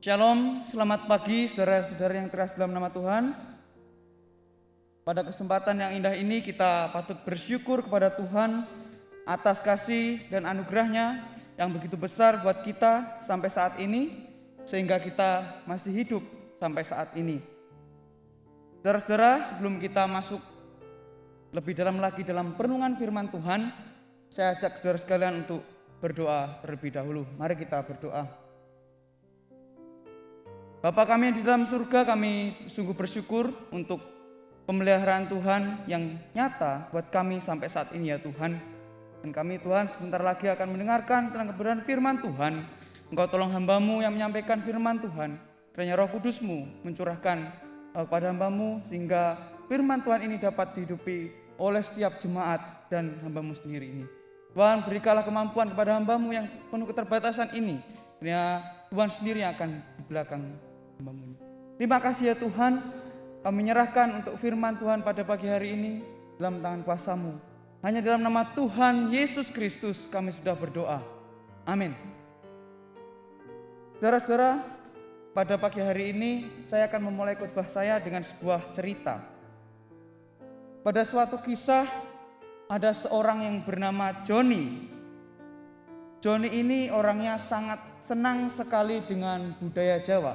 Shalom, selamat pagi saudara-saudara yang terkasih dalam nama Tuhan. Pada kesempatan yang indah ini kita patut bersyukur kepada Tuhan atas kasih dan anugerahnya yang begitu besar buat kita sampai saat ini, sehingga kita masih hidup sampai saat ini. Saudara-saudara, sebelum kita masuk lebih dalam lagi dalam perenungan firman Tuhan, saya ajak saudara sekalian untuk berdoa terlebih dahulu. Mari kita berdoa. Bapa kami yang di dalam surga, kami sungguh bersyukur untuk pemeliharaan Tuhan yang nyata buat kami sampai saat ini ya Tuhan. Dan kami Tuhan sebentar lagi akan mendengarkan tentang kebenaran firman Tuhan. Engkau tolong hamba-Mu yang menyampaikan firman Tuhan. Kiranya Roh Kudus-Mu mencurahkan kepada hamba-Mu sehingga firman Tuhan ini dapat dihidupi oleh setiap jemaat dan hamba-Mu sendiri ini. Tuhan, berikanlah kemampuan kepada hamba-Mu yang penuh keterbatasan ini. Kiranya Tuhan sendiri yang akan di belakang hamba-Mu. Terima kasih ya Tuhan, kami menyerahkan untuk firman Tuhan pada pagi hari ini dalam tangan kuasa-Mu. Hanya dalam nama Tuhan Yesus Kristus kami sudah berdoa. Amin. Saudara-saudara, pada pagi hari ini saya akan memulai khotbah saya dengan sebuah cerita. Pada suatu kisah ada seorang yang bernama Joni. Joni ini orangnya sangat senang sekali dengan budaya Jawa.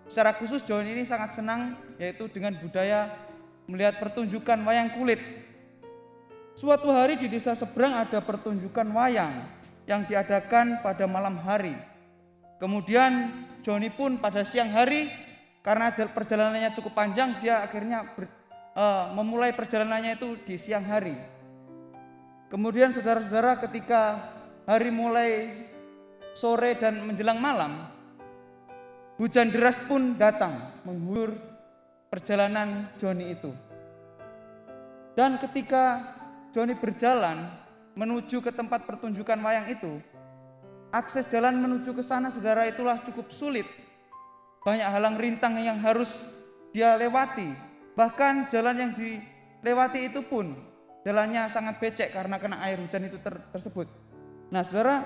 Secara khusus Joni ini sangat senang yaitu dengan budaya melihat pertunjukan wayang kulit. Suatu hari di desa seberang ada pertunjukan wayang yang diadakan pada malam hari. Kemudian Joni pun pada siang hari, karena perjalanannya cukup panjang, dia akhirnya memulai perjalanannya itu di siang hari. Kemudian saudara-saudara, ketika hari mulai sore dan menjelang malam, hujan deras pun datang mengguyur perjalanan Joni itu. Dan ketika Joni berjalan menuju ke tempat pertunjukan wayang itu, akses jalan menuju ke sana saudara itulah cukup sulit. Banyak halang rintang yang harus dia lewati. Bahkan jalan yang dilewati itu pun jalannya sangat becek karena kena air hujan itu tersebut. Nah saudara,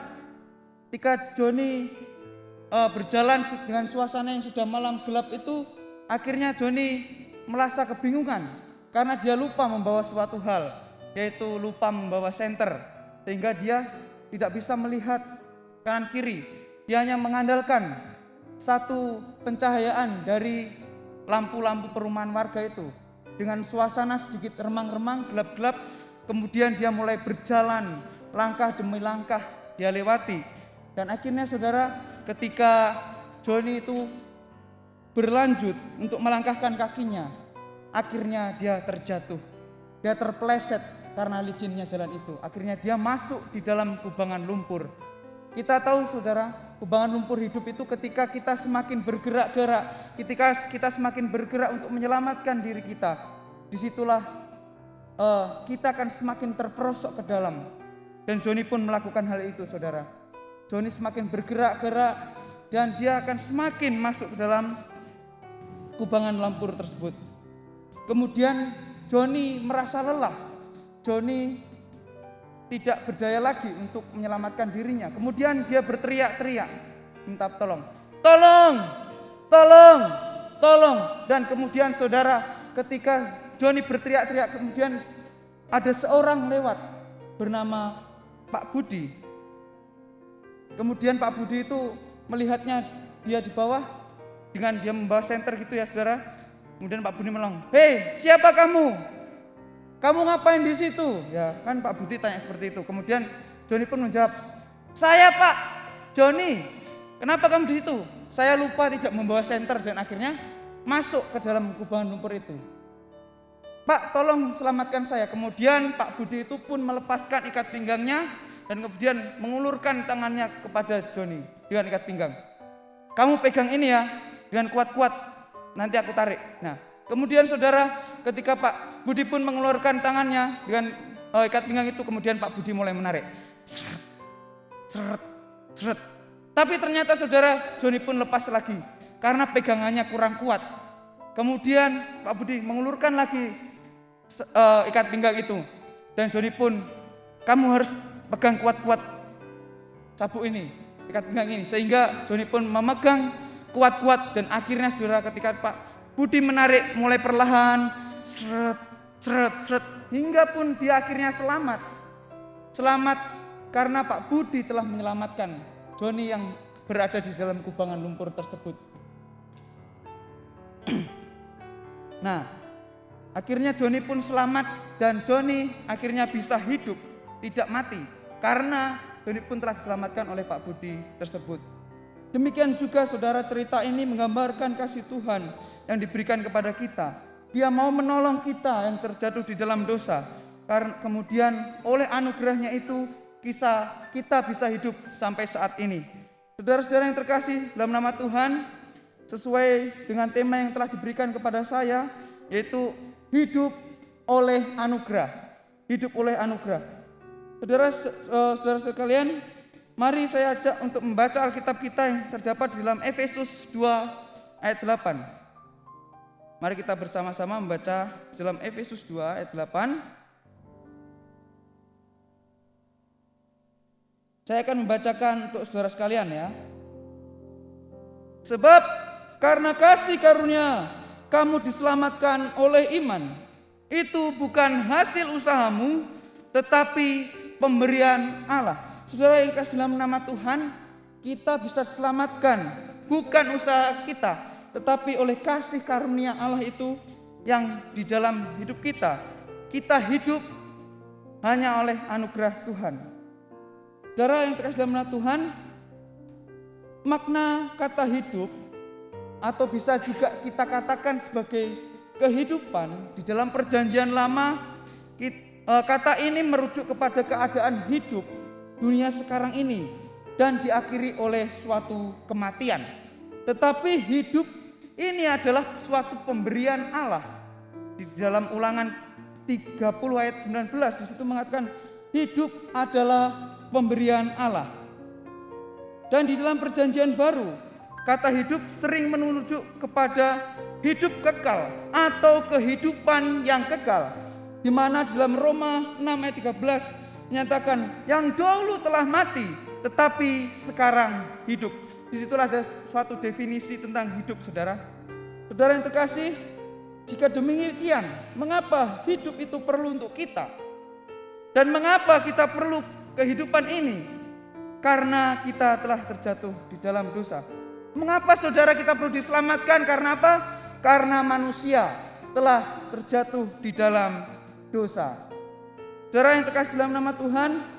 ketika Joni berjalan dengan suasana yang sudah malam gelap itu, akhirnya Joni merasa kebingungan karena dia lupa membawa suatu hal, yaitu lupa membawa senter, sehingga dia tidak bisa melihat kanan kiri. Dia hanya mengandalkan satu pencahayaan dari lampu-lampu perumahan warga itu. Dengan suasana sedikit remang-remang, gelap-gelap, kemudian dia mulai berjalan langkah demi langkah dia lewati. Dan akhirnya saudara, ketika Joni itu berlanjut untuk melangkahkan kakinya, akhirnya dia terjatuh. Dia terpeleset karena licinnya jalan itu. Akhirnya dia masuk di dalam kubangan lumpur. Kita tahu saudara, kubangan lumpur hidup itu ketika kita semakin bergerak-gerak, ketika kita semakin bergerak untuk menyelamatkan diri kita, disitulah kita akan semakin terperosok ke dalam. Dan Joni pun melakukan hal itu saudara. Joni semakin bergerak-gerak dan dia akan semakin masuk ke dalam kubangan lumpur tersebut. Kemudian Joni merasa lelah. Joni tidak berdaya lagi untuk menyelamatkan dirinya. Kemudian dia berteriak-teriak, minta tolong. Tolong, tolong, tolong. Dan kemudian saudara, ketika Joni berteriak-teriak, kemudian ada seorang lewat bernama Pak Budi. Kemudian Pak Budi itu melihatnya dia di bawah dengan dia membawa senter gitu ya saudara. Kemudian Pak Budi melong, "Hei, siapa kamu? Kamu ngapain di situ?" Ya kan Pak Budi tanya seperti itu. Kemudian Joni pun menjawab, "Saya Pak Joni. Kenapa kamu di situ?" "Saya lupa tidak membawa senter dan akhirnya masuk ke dalam kubangan lumpur itu." "Pak, tolong selamatkan saya." Kemudian Pak Budi itu pun melepaskan ikat pinggangnya dan kemudian mengulurkan tangannya kepada Joni dengan ikat pinggang. "Kamu pegang ini ya dengan kuat-kuat, nanti aku tarik." Nah, kemudian saudara, ketika Pak Budi pun mengeluarkan tangannya dengan ikat pinggang itu, kemudian Pak Budi mulai menarik. Seret, seret, seret. Tapi ternyata saudara, Joni pun lepas lagi karena pegangannya kurang kuat. Kemudian Pak Budi mengulurkan lagi ikat pinggang itu. Dan Joni pun, "Kamu harus pegang kuat-kuat sabuk ini, ikat pinggang ini." Sehingga Joni pun memegang kuat-kuat dan akhirnya saudara ketika Pak Budi menarik mulai perlahan, seret, seret, seret, hingga pun dia akhirnya selamat. Selamat karena Pak Budi telah menyelamatkan Joni yang berada di dalam kubangan lumpur tersebut. Nah, akhirnya Joni pun selamat dan Joni akhirnya bisa hidup, tidak mati. Karena Joni pun telah diselamatkan oleh Pak Budi tersebut. Demikian juga saudara, cerita ini menggambarkan kasih Tuhan yang diberikan kepada kita. Dia mau menolong kita yang terjatuh di dalam dosa. Karena kemudian oleh anugerahnya itu kita bisa hidup sampai saat ini. Saudara-saudara yang terkasih dalam nama Tuhan, sesuai dengan tema yang telah diberikan kepada saya, yaitu hidup oleh anugerah. Hidup oleh anugerah. Saudara sekalian, mari saya ajak untuk membaca Alkitab kita yang terdapat di dalam Efesus 2 ayat 8. Mari kita bersama-sama membaca dalam Efesus 2 ayat 8. Saya akan membacakan untuk saudara sekalian ya. Sebab karena kasih karunia kamu diselamatkan oleh iman. Itu bukan hasil usahamu, tetapi pemberian Allah. Saudara yang kasih dalam nama Tuhan, kita bisa diselamatkan bukan usaha kita, tetapi oleh kasih karunia Allah itu yang di dalam hidup kita. Kita hidup hanya oleh anugerah Tuhan. Saudara yang terkasih dalam nama Tuhan, makna kata hidup atau bisa juga kita katakan sebagai kehidupan di dalam perjanjian lama, kata ini merujuk kepada keadaan hidup dunia sekarang ini dan diakhiri oleh suatu kematian. Tetapi hidup ini adalah suatu pemberian Allah. Di dalam Ulangan 30 ayat 19 di situ mengatakan hidup adalah pemberian Allah. Dan di dalam perjanjian baru, kata hidup sering menuju kepada hidup kekal atau kehidupan yang kekal. Di mana di dalam Roma 6 ayat 13 menyatakan yang dahulu telah mati tetapi sekarang hidup. Disitulah ada suatu definisi tentang hidup, saudara. Saudara yang terkasih, jika demikian, mengapa hidup itu perlu untuk kita? Dan mengapa kita perlu kehidupan ini? Karena kita telah terjatuh di dalam dosa. Mengapa saudara kita perlu diselamatkan? Karena apa? Karena manusia telah terjatuh di dalam dosa. Saudara yang terkasih dalam nama Tuhan,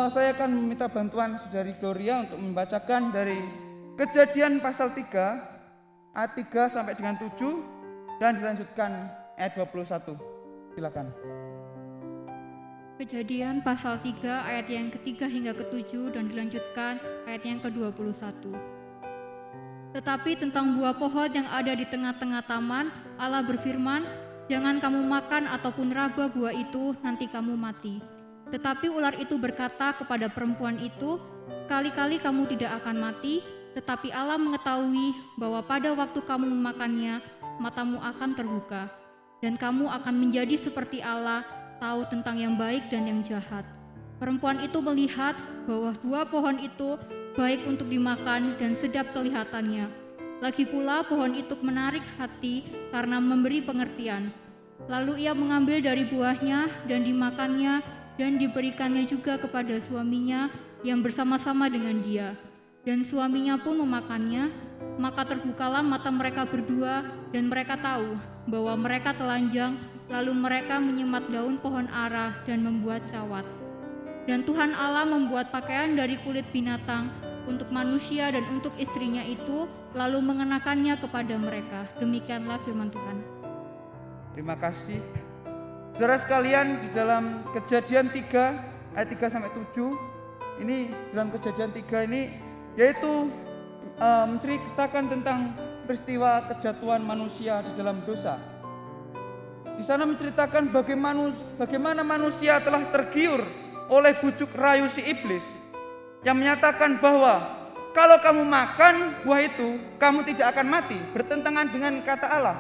saya akan meminta bantuan saudari Gloria untuk membacakan dari Kejadian pasal 3 ayat 3 sampai dengan 7 dan dilanjutkan ayat 21. Silakan. Kejadian pasal 3 ayat yang ketiga hingga ke-7 dan dilanjutkan ayat yang ke-21. Tetapi tentang buah pohon yang ada di tengah-tengah taman, Allah berfirman, jangan kamu makan ataupun raba buah itu, nanti kamu mati. Tetapi ular itu berkata kepada perempuan itu, kali-kali kamu tidak akan mati, tetapi Allah mengetahui bahwa pada waktu kamu memakannya, matamu akan terbuka, dan kamu akan menjadi seperti Allah, tahu tentang yang baik dan yang jahat. Perempuan itu melihat bahwa buah pohon itu baik untuk dimakan dan sedap kelihatannya. Lagi pula pohon itu menarik hati karena memberi pengertian. Lalu ia mengambil dari buahnya dan dimakannya dan diberikannya juga kepada suaminya yang bersama-sama dengan dia. Dan suaminya pun memakannya, maka terbukalah mata mereka berdua dan mereka tahu bahwa mereka telanjang. Lalu mereka menyemat daun pohon ara dan membuat cawat. Dan Tuhan Allah membuat pakaian dari kulit binatang untuk manusia dan untuk istrinya itu, lalu mengenakannya kepada mereka. Demikianlah firman Tuhan. Terima kasih. Saudara sekalian, di dalam Kejadian 3 ayat 3 sampai 7, ini dalam Kejadian 3 ini yaitu menceritakan tentang peristiwa kejatuhan manusia di dalam dosa. Di sana menceritakan bagaimana manusia telah tergiur oleh bujuk rayu si iblis yang menyatakan bahwa kalau kamu makan buah itu, kamu tidak akan mati, bertentangan dengan kata Allah.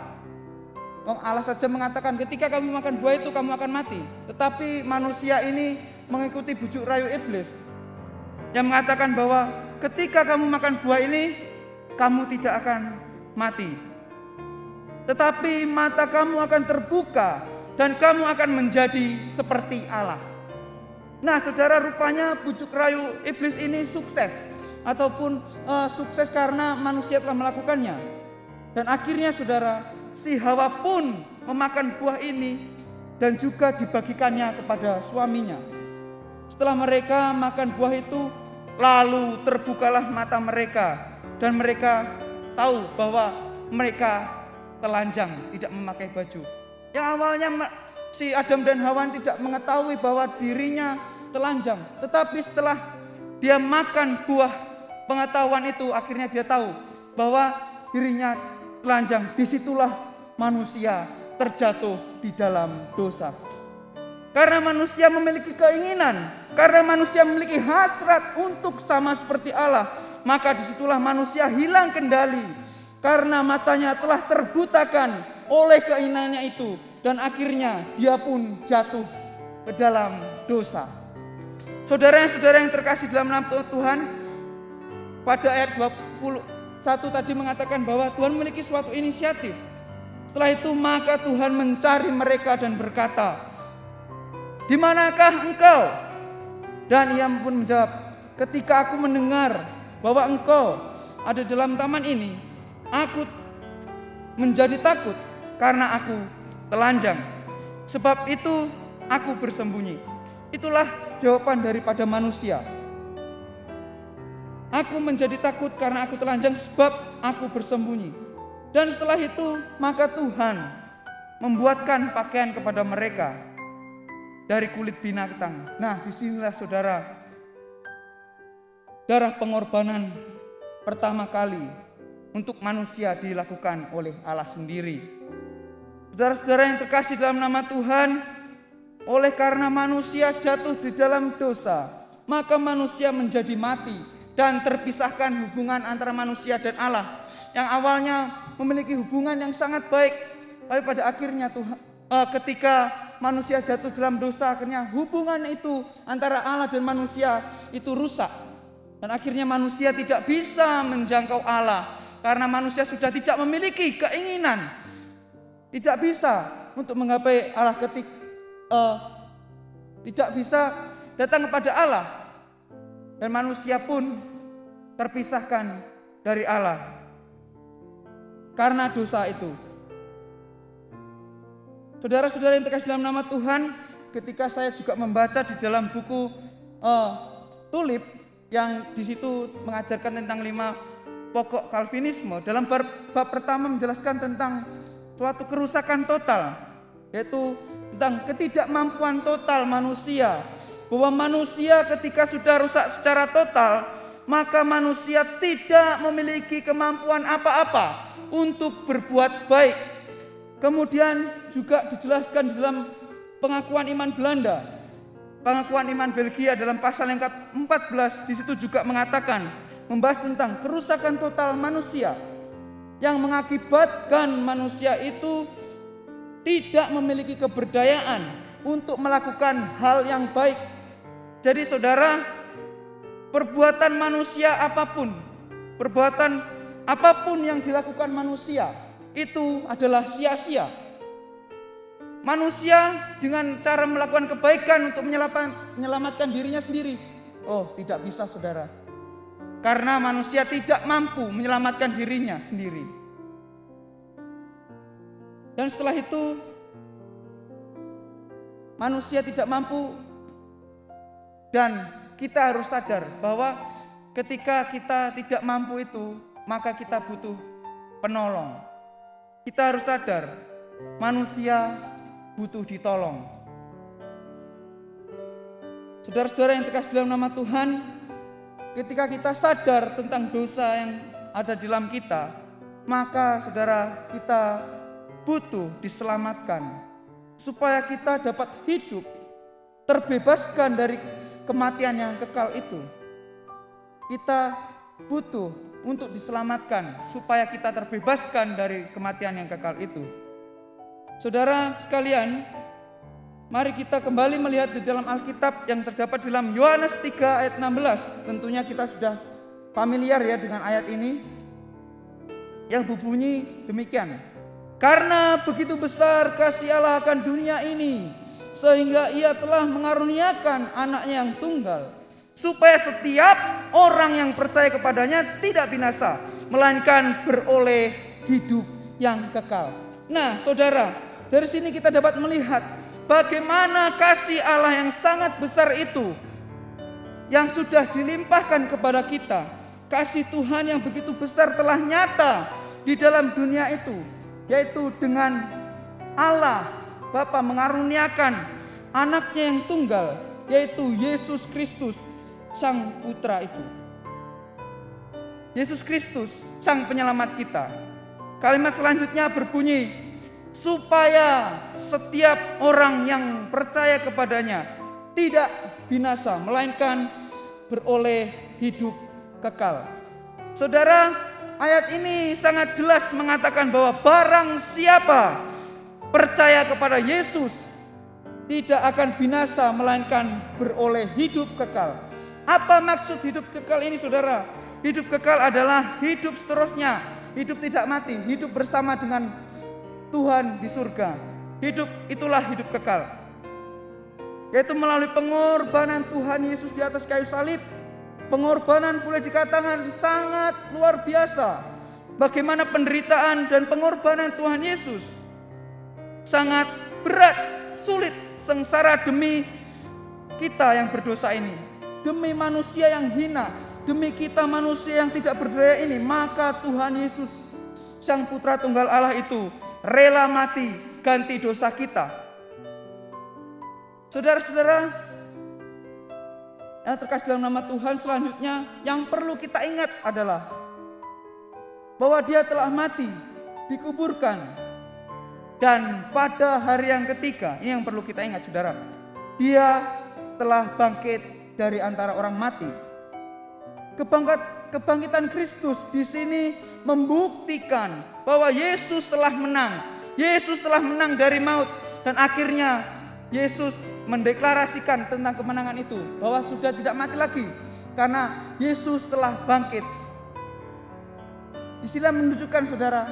Allah saja mengatakan ketika kamu makan buah itu kamu akan mati. Tetapi manusia ini mengikuti bujuk rayu iblis yang mengatakan bahwa ketika kamu makan buah ini, kamu tidak akan mati. Tetapi mata kamu akan terbuka dan kamu akan menjadi seperti Allah. Nah saudara, rupanya bujuk rayu iblis ini sukses. Ataupun sukses karena manusia telah melakukannya. Dan akhirnya saudara, si Hawa pun memakan buah ini dan juga dibagikannya kepada suaminya. Setelah mereka makan buah itu, lalu terbukalah mata mereka dan mereka tahu bahwa mereka telanjang, tidak memakai baju. Yang awalnya si Adam dan Hawa tidak mengetahui bahwa dirinya telanjang, tetapi setelah dia makan buah pengetahuan itu, akhirnya dia tahu bahwa dirinya telanjang. Disitulah manusia terjatuh di dalam dosa. Karena manusia memiliki keinginan, karena manusia memiliki hasrat untuk sama seperti Allah, maka disitulah manusia hilang kendali. Karena matanya telah terbutakan oleh keinginannya itu, dan akhirnya dia pun jatuh ke dalam dosa. Saudara-saudara yang terkasih dalam nama Tuhan, pada ayat 21 tadi mengatakan bahwa Tuhan memiliki suatu inisiatif. Setelah itu maka Tuhan mencari mereka dan berkata, "Di manakah engkau?" Dan ia pun menjawab, "Ketika aku mendengar bahwa engkau ada dalam taman ini, aku menjadi takut karena aku telanjang. Sebab itu aku bersembunyi." Itulah jawaban daripada manusia. Aku menjadi takut karena aku telanjang sebab aku bersembunyi. Dan setelah itu maka Tuhan membuatkan pakaian kepada mereka dari kulit binatang. Nah, disinilah saudara, darah pengorbanan pertama kali untuk manusia dilakukan oleh Allah sendiri. Saudara-saudara yang terkasih dalam nama Tuhan, oleh karena manusia jatuh di dalam dosa, maka manusia menjadi mati dan terpisahkan hubungan antara manusia dan Allah. Yang awalnya memiliki hubungan yang sangat baik, tapi pada akhirnya ketika manusia jatuh dalam dosa, akhirnya hubungan itu antara Allah dan manusia itu rusak. Dan akhirnya manusia tidak bisa menjangkau Allah, karena manusia sudah tidak memiliki keinginan, tidak bisa untuk menggapai Allah, tidak bisa datang kepada Allah. Dan manusia pun terpisahkan dari Allah karena dosa itu. Saudara-saudara yang terkasih dalam nama Tuhan, ketika saya juga membaca di dalam buku Tulip yang di situ mengajarkan tentang 5 pokok Calvinisme, dalam bab pertama menjelaskan tentang suatu kerusakan total, yaitu tentang ketidakmampuan total manusia. Bahwa manusia ketika sudah rusak secara total, maka manusia tidak memiliki kemampuan apa-apa untuk berbuat baik. Kemudian juga dijelaskan di dalam pengakuan iman Belanda, pengakuan iman Belgia dalam pasal yang ke-14, di situ juga mengatakan, membahas tentang kerusakan total manusia yang mengakibatkan manusia itu tidak memiliki keberdayaan untuk melakukan hal yang baik. Jadi saudara, perbuatan manusia apapun, perbuatan apapun yang dilakukan manusia itu adalah sia-sia. Manusia dengan cara melakukan kebaikan untuk menyelamatkan dirinya sendiri, tidak bisa saudara. Karena manusia tidak mampu menyelamatkan dirinya sendiri. Dan setelah itu manusia tidak mampu, dan kita harus sadar bahwa ketika kita tidak mampu itu, maka kita butuh penolong. Kita harus sadar manusia butuh ditolong. Saudara-saudara yang terkasih dalam nama Tuhan, ketika kita sadar tentang dosa yang ada di dalam kita, maka saudara, kita butuh diselamatkan supaya kita dapat hidup terbebaskan dari kematian yang kekal itu. Kita butuh untuk diselamatkan supaya kita terbebaskan dari kematian yang kekal itu. Saudara sekalian, mari kita kembali melihat di dalam Alkitab yang terdapat di dalam Yohanes 3 ayat 16. Tentunya kita sudah familiar ya dengan ayat ini. yang berbunyi demikian. Karena begitu besar kasih Allah akan dunia ini, sehingga Ia telah mengaruniakan anaknya yang tunggal, supaya setiap orang yang percaya kepadanya tidak binasa, melainkan beroleh hidup yang kekal. Nah, saudara, dari sini kita dapat melihat bagaimana kasih Allah yang sangat besar itu yang sudah dilimpahkan kepada kita. Kasih Tuhan yang begitu besar telah nyata di dalam dunia itu, yaitu dengan Allah Bapa mengaruniakan anaknya yang tunggal, yaitu Yesus Kristus, Sang Putra itu. Yesus Kristus, Sang Penyelamat kita. Kalimat selanjutnya berbunyi, supaya setiap orang yang percaya kepadanya tidak binasa, melainkan beroleh hidup kekal. Saudara, ayat ini sangat jelas mengatakan bahwa barang siapa percaya kepada Yesus tidak akan binasa, melainkan beroleh hidup kekal. Apa maksud hidup kekal ini, saudara? Hidup kekal adalah hidup seterusnya, hidup tidak mati, hidup bersama dengan Tuhan di surga. Hidup itulah hidup kekal, yaitu melalui pengorbanan Tuhan Yesus di atas kayu salib. Pengorbanan boleh dikatakan sangat luar biasa. Bagaimana penderitaan dan pengorbanan Tuhan Yesus sangat berat, sulit, sengsara demi kita yang berdosa ini, demi manusia yang hina, demi kita manusia yang tidak berdaya ini. Maka Tuhan Yesus, Sang Putra Tunggal Allah itu rela mati ganti dosa kita. Saudara-saudara yang terkasih dalam nama Tuhan, selanjutnya yang perlu kita ingat adalah bahwa Dia telah mati, dikuburkan, dan pada hari yang ketiga, ini yang perlu kita ingat, saudara, Dia telah bangkit dari antara orang mati. Kebangkitan Kristus di sini membuktikan bahwa Yesus telah menang. Yesus telah menang dari maut, dan akhirnya Yesus mendeklarasikan tentang kemenangan itu, bahwa sudah tidak mati lagi karena Yesus telah bangkit. Di sini menunjukkan, saudara,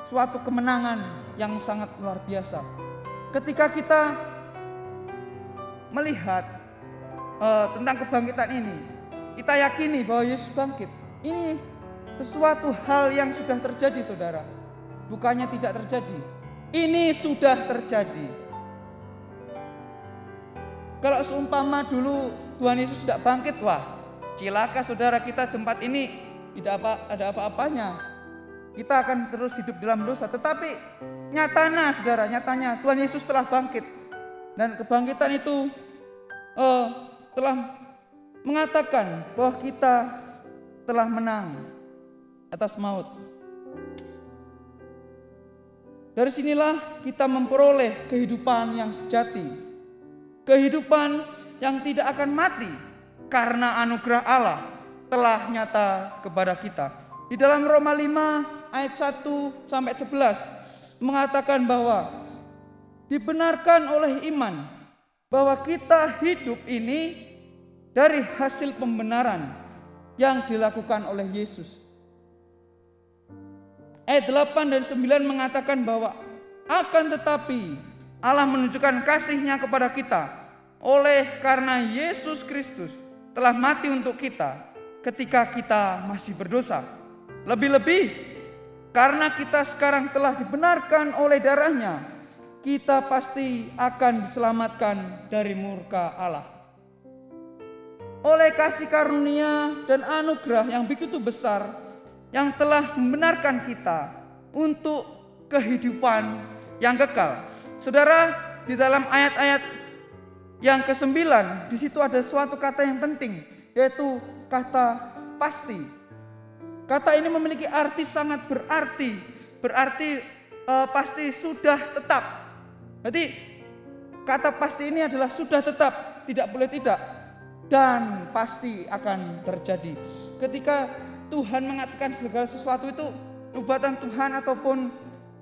suatu kemenangan yang sangat luar biasa. Ketika kita melihat tentang kebangkitan ini, kita yakini bahwa Yesus bangkit. Ini sesuatu hal yang sudah terjadi, saudara. Bukannya tidak terjadi, ini sudah terjadi. Kalau seumpama dulu Tuhan Yesus tidak bangkit, wah cilaka, saudara, kita tempat ini tidak ada apa-apanya. Kita akan terus hidup dalam dosa. Tetapi nyatanya, saudara, nyatanya Tuhan Yesus telah bangkit. Dan kebangkitan itu telah mengatakan bahwa kita telah menang atas maut. Dari sinilah kita memperoleh kehidupan yang sejati. Kehidupan yang tidak akan mati karena anugerah Allah telah nyata kepada kita. Di dalam Roma 5 ayat 1 sampai 11 mengatakan bahwa dibenarkan oleh iman bahwa kita hidup ini dari hasil pembenaran yang dilakukan oleh Yesus. Ayat 8 dan 9 mengatakan bahwa akan tetapi Allah menunjukkan kasih-Nya kepada kita oleh karena Yesus Kristus telah mati untuk kita ketika kita masih berdosa. Lebih-lebih karena kita sekarang telah dibenarkan oleh darah-Nya, kita pasti akan diselamatkan dari murka Allah. Oleh kasih karunia dan anugerah yang begitu besar yang telah membenarkan kita untuk kehidupan yang kekal. Saudara, di dalam ayat-ayat yang ke-9, di situ ada suatu kata yang penting, yaitu kata pasti. Kata ini memiliki arti sangat berarti. Berarti pasti sudah tetap. Jadi kata pasti ini adalah sudah tetap, tidak boleh tidak, dan pasti akan terjadi. Ketika Tuhan mengatakan segala sesuatu itu, nubuatan Tuhan ataupun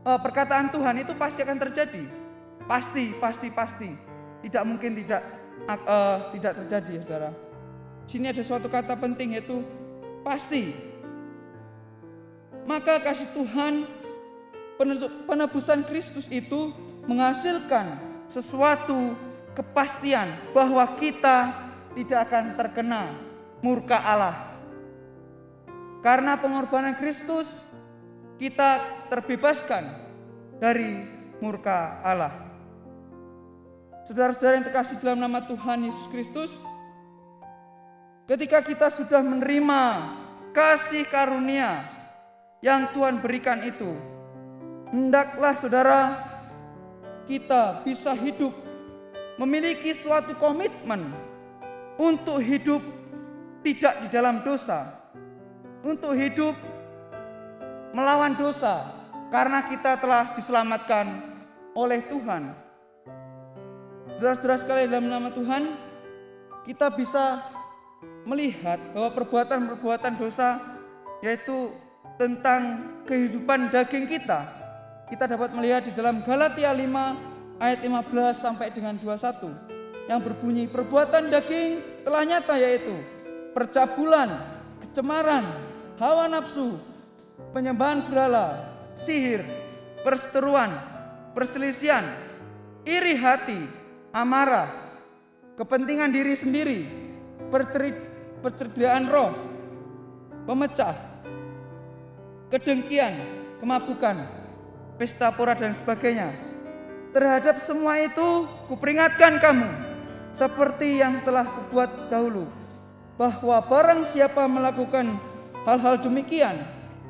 perkataan Tuhan itu pasti akan terjadi. Pasti. Tidak mungkin tidak terjadi, saudara. Sini ada suatu kata penting, yaitu pasti. Maka kasih Tuhan, penebusan Kristus itu menghasilkan sesuatu kepastian bahwa kita tidak akan terkena murka Allah. Karena pengorbanan Kristus, kita terbebaskan dari murka Allah. Saudara-saudara yang terkasih dalam nama Tuhan Yesus Kristus, ketika kita sudah menerima kasih karunia yang Tuhan berikan itu, hendaklah saudara kita bisa hidup memiliki suatu komitmen untuk hidup tidak di dalam dosa, untuk hidup melawan dosa, karena kita telah diselamatkan oleh Tuhan. Saudara-saudara sekalian dalam nama Tuhan, kita bisa melihat bahwa perbuatan-perbuatan dosa, yaitu tentang kehidupan daging kita, kita dapat melihat di dalam Galatia 5 ayat 15 sampai dengan 21 yang berbunyi, perbuatan daging telah nyata, yaitu percabulan, kecemaran, hawa nafsu, penyembahan berhala, sihir, perseteruan, perselisihan, iri hati, amarah, kepentingan diri sendiri, percerdiaan roh, pemecah, kedengkian, kemabukan, pesta pora dan sebagainya. Terhadap semua itu kuperingatkan kamu, seperti yang telah kubuat dahulu, bahwa barang siapa melakukan hal-hal demikian,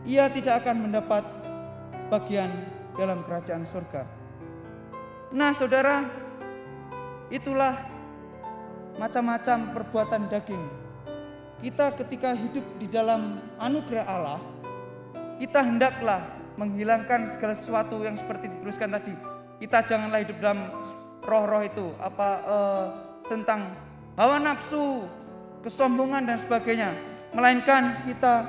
ia tidak akan mendapat bagian dalam kerajaan surga. Nah saudara, itulah macam-macam perbuatan daging. Kita ketika hidup di dalam anugerah Allah, kita hendaklah menghilangkan segala sesuatu yang seperti dituliskan tadi. Kita janganlah hidup dalam roh-roh itu, tentang hawa nafsu, kesombongan dan sebagainya, melainkan kita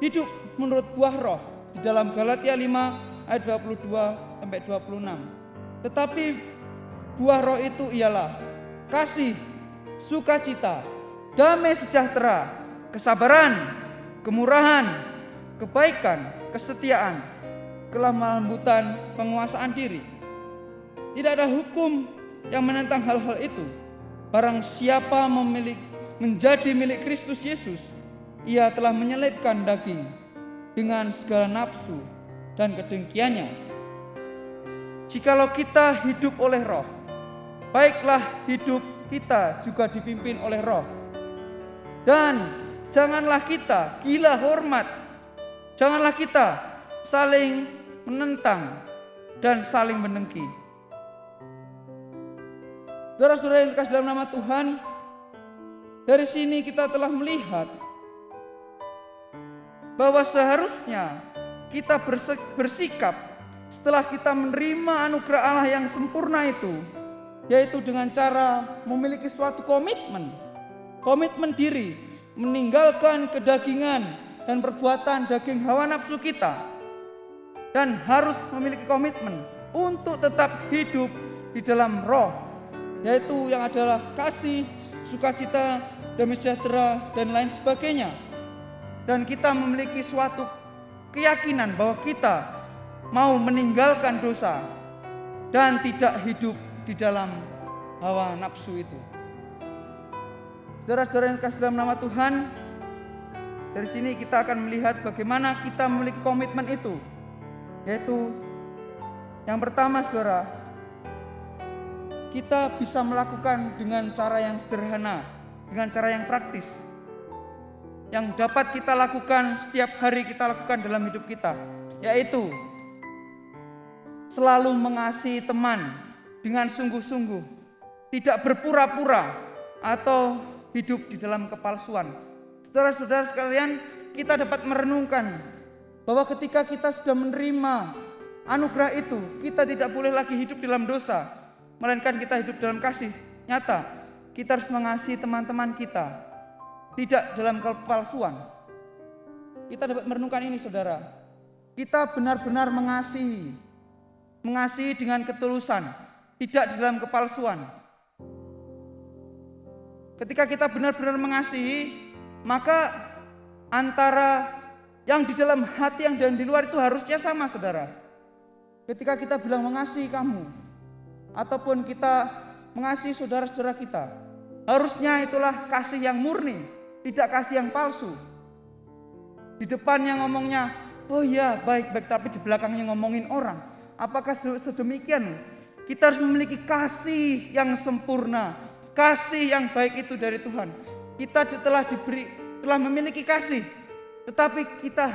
hidup menurut buah roh di dalam Galatia 5 ayat 22 sampai 26. Tetapi buah roh itu ialah kasih, sukacita, damai sejahtera, kesabaran, kemurahan, kebaikan, kesetiaan, kelemah lembutan, penguasaan diri. Tidak ada hukum yang menentang hal-hal itu. Barang siapa menjadi milik Kristus Yesus, ia telah menyelipkan daging dengan segala nafsu dan kedengkiannya. Jikalau kita hidup oleh roh, baiklah hidup kita juga dipimpin oleh roh. Dan janganlah kita gila hormat, janganlah kita saling menentang dan saling mendengki. Saudara-saudara yang dikasihi dalam nama Tuhan, dari sini kita telah melihat bahwa seharusnya kita bersikap setelah kita menerima anugerah Allah yang sempurna itu, yaitu dengan cara memiliki suatu komitmen diri, meninggalkan kedagingan dan perbuatan daging hawa nafsu kita, dan harus memiliki komitmen untuk tetap hidup di dalam roh, yaitu yang adalah kasih, sukacita, damai sejahtera dan lain sebagainya. Dan kita memiliki suatu keyakinan bahwa kita mau meninggalkan dosa dan tidak hidup di dalam hawa nafsu itu. Saudara-saudara yang kasih dalam nama Tuhan, dari sini kita akan melihat bagaimana kita memiliki komitmen itu, yaitu yang pertama saudara, kita bisa melakukan dengan cara yang sederhana, dengan cara yang praktis, yang dapat kita lakukan setiap hari, kita lakukan dalam hidup kita, yaitu selalu mengasihi teman dengan sungguh-sungguh, tidak berpura-pura atau hidup di dalam kepalsuan. Saudara-saudara sekalian, kita dapat merenungkan bahwa ketika kita sudah menerima anugerah itu, kita tidak boleh lagi hidup dalam dosa, melainkan kita hidup dalam kasih nyata. Kita harus mengasihi teman-teman kita, tidak dalam kepalsuan. Kita dapat merenungkan ini saudara. Kita benar-benar mengasihi dengan ketulusan, tidak dalam kepalsuan. Ketika kita benar-benar mengasihi, maka antara Yang di dalam hati yang dan di luar itu harusnya sama, saudara. Ketika kita bilang mengasihi kamu, ataupun kita mengasihi saudara-saudara kita, harusnya itulah kasih yang murni, tidak kasih yang palsu. Di depannya ngomongnya, oh iya baik-baik, tapi di belakangnya ngomongin orang. Apakah sedemikian? Kita harus memiliki kasih yang sempurna, kasih yang baik itu dari Tuhan. Kita telah memiliki kasih, tetapi kita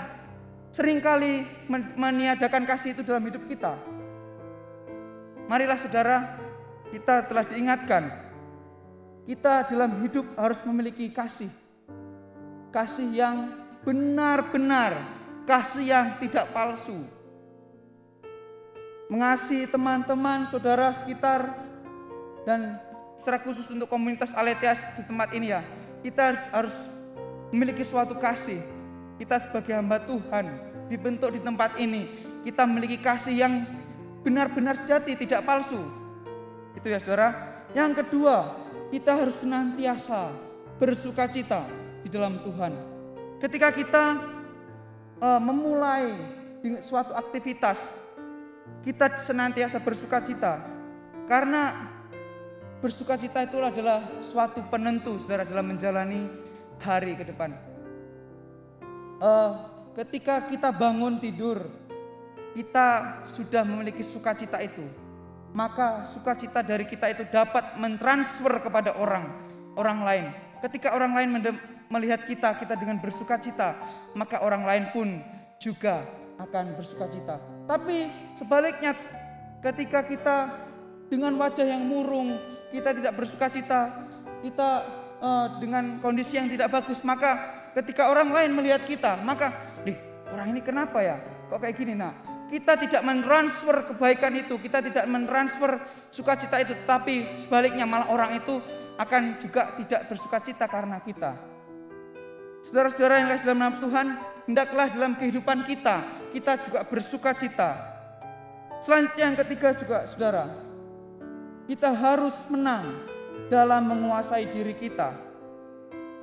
seringkali meniadakan kasih itu dalam hidup kita. Marilah saudara, kita telah diingatkan, kita dalam hidup harus memiliki kasih. Kasih yang benar-benar, kasih yang tidak palsu. Mengasihi teman-teman, saudara sekitar, dan secara khusus untuk komunitas Aletheia di tempat ini ya, kita harus memiliki suatu kasih. Kita sebagai hamba Tuhan dibentuk di tempat ini, kita memiliki kasih yang benar-benar sejati, tidak palsu. Itu ya saudara. Yang kedua, kita harus senantiasa bersukacita di dalam Tuhan. Ketika kita memulai suatu aktivitas, kita senantiasa bersukacita, karena bersukacita itu adalah suatu penentu saudara dalam menjalani hari ke depan. Ketika kita bangun tidur, kita sudah memiliki sukacita itu, maka sukacita dari kita itu dapat mentransfer kepada orang lain. Ketika orang lain melihat kita dengan bersukacita, maka orang lain pun juga akan bersukacita. Tapi sebaliknya, ketika kita dengan wajah yang murung, kita tidak bersukacita, kita dengan kondisi yang tidak bagus, maka ketika orang lain melihat kita, maka orang ini kenapa ya? Kok kayak gini? Nah, kita tidak mentransfer kebaikan itu, kita tidak mentransfer sukacita itu, tetapi sebaliknya malah orang itu akan juga tidak bersukacita karena kita. Saudara-saudara yang kasih dalam nama Tuhan, hendaklah dalam kehidupan kita juga bersukacita. Selanjutnya yang ketiga juga saudara, kita harus menang dalam menguasai diri kita.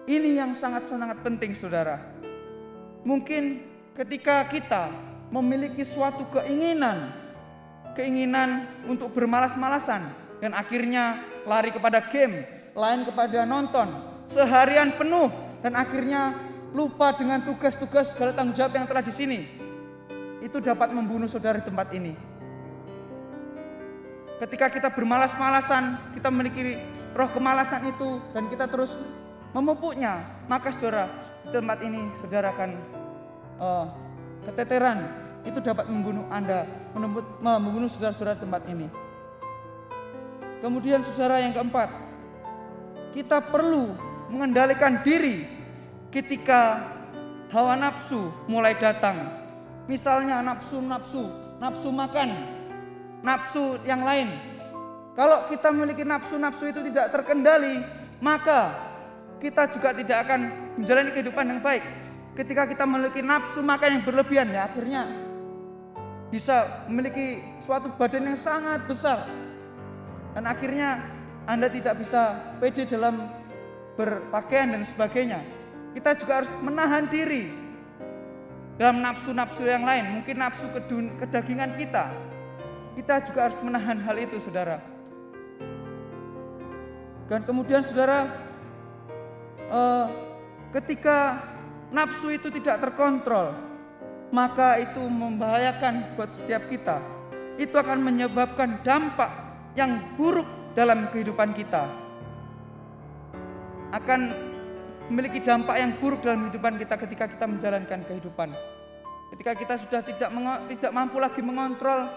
Ini yang sangat-sangat penting saudara. Mungkin ketika kita memiliki suatu keinginan untuk bermalas-malasan, dan akhirnya lari kepada game, lain kepada nonton seharian penuh, dan akhirnya lupa dengan tugas-tugas segala tanggung jawab yang telah di sini, itu dapat membunuh saudara di tempat ini. Ketika kita bermalas-malasan, kita memiliki roh kemalasan itu, dan kita terus memupuknya, maka saudara di tempat ini saudara akan keteteran. Itu dapat membunuh Anda, membunuh saudara-saudara di tempat ini. Kemudian saudara yang keempat, kita perlu mengendalikan diri ketika hawa nafsu mulai datang. Misalnya nafsu makan, nafsu yang lain. Kalau kita memiliki nafsu itu tidak terkendali, maka kita juga tidak akan menjalani kehidupan yang baik. Ketika kita memiliki nafsu makan yang berlebihan, ya akhirnya bisa memiliki suatu badan yang sangat besar, dan akhirnya Anda tidak bisa pede dalam berpakaian dan sebagainya. Kita juga harus menahan diri dalam nafsu-nafsu yang lain, mungkin nafsu kedagingan kita. Kita juga harus menahan hal itu saudara. Dan kemudian saudara, ketika nafsu itu tidak terkontrol, maka itu membahayakan buat setiap kita. Itu akan menyebabkan dampak yang buruk dalam kehidupan kita. Akan memiliki dampak yang buruk dalam kehidupan kita ketika kita menjalankan kehidupan. Ketika kita sudah tidak mampu lagi mengontrol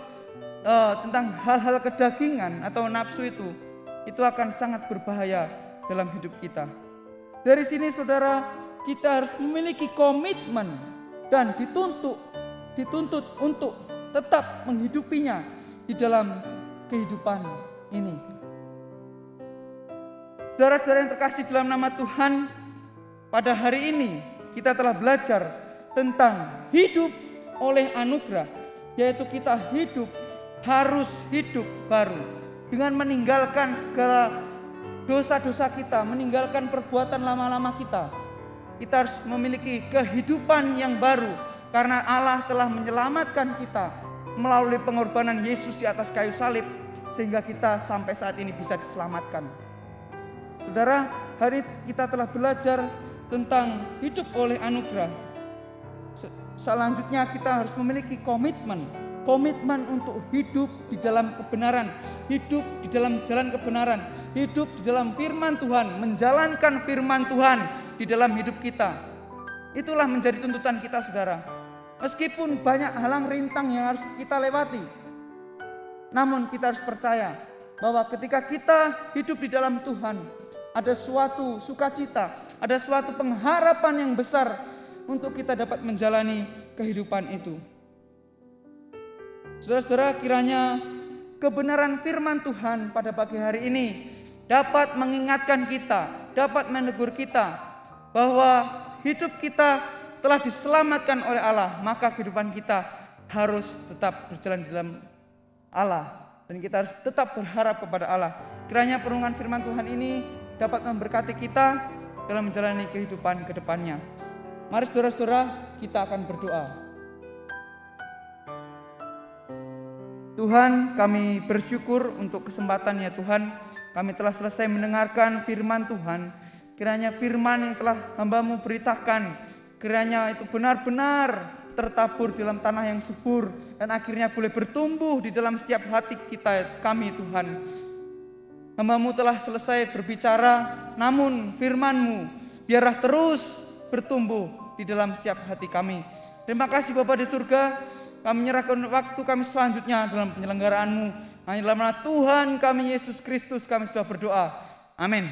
tentang hal-hal kedagingan atau nafsu itu akan sangat berbahaya dalam hidup kita. Dari sini saudara, kita harus memiliki komitmen dan dituntut untuk tetap menghidupinya di dalam kehidupan ini. Saudara-saudara yang terkasih dalam nama Tuhan, pada hari ini kita telah belajar tentang hidup oleh anugerah, yaitu kita harus hidup baru dengan meninggalkan segala dosa-dosa kita, meninggalkan perbuatan lama-lama kita. Kita harus memiliki kehidupan yang baru karena Allah telah menyelamatkan kita melalui pengorbanan Yesus di atas kayu salib, sehingga kita sampai saat ini bisa diselamatkan. Saudara, hari kita telah belajar tentang hidup oleh anugerah. Selanjutnya kita harus memiliki komitmen untuk hidup di dalam kebenaran, hidup di dalam jalan kebenaran, hidup di dalam firman Tuhan, menjalankan firman Tuhan di dalam hidup kita. Itulah menjadi tuntutan kita, saudara. Meskipun banyak halang rintang yang harus kita lewati, namun kita harus percaya bahwa ketika kita hidup di dalam Tuhan, ada suatu sukacita, ada suatu pengharapan yang besar untuk kita dapat menjalani kehidupan itu. Saudara-saudara, kiranya kebenaran firman Tuhan pada pagi hari ini dapat mengingatkan kita, dapat menegur kita bahwa hidup kita telah diselamatkan oleh Allah, maka kehidupan kita harus tetap berjalan di dalam Allah dan kita harus tetap berharap kepada Allah. Kiranya perenungan firman Tuhan ini dapat memberkati kita dalam menjalani kehidupan ke depannya. Mari saudara-saudara, kita akan berdoa. Tuhan, kami bersyukur untuk kesempatan ya Tuhan. Kami telah selesai mendengarkan firman Tuhan. Kiranya firman yang telah hamba-Mu beritakan, kiranya itu benar-benar tertabur dalam tanah yang subur dan akhirnya boleh bertumbuh di dalam setiap hati kita, kami Tuhan. Hamba-Mu telah selesai berbicara, namun firman-Mu biarlah terus bertumbuh di dalam setiap hati kami. Terima kasih Bapa di surga. Kami menyerahkan waktu kami selanjutnya dalam penyelenggaraan-Mu. Hanya dalam nama Tuhan kami Yesus Kristus kami sudah berdoa. Amin.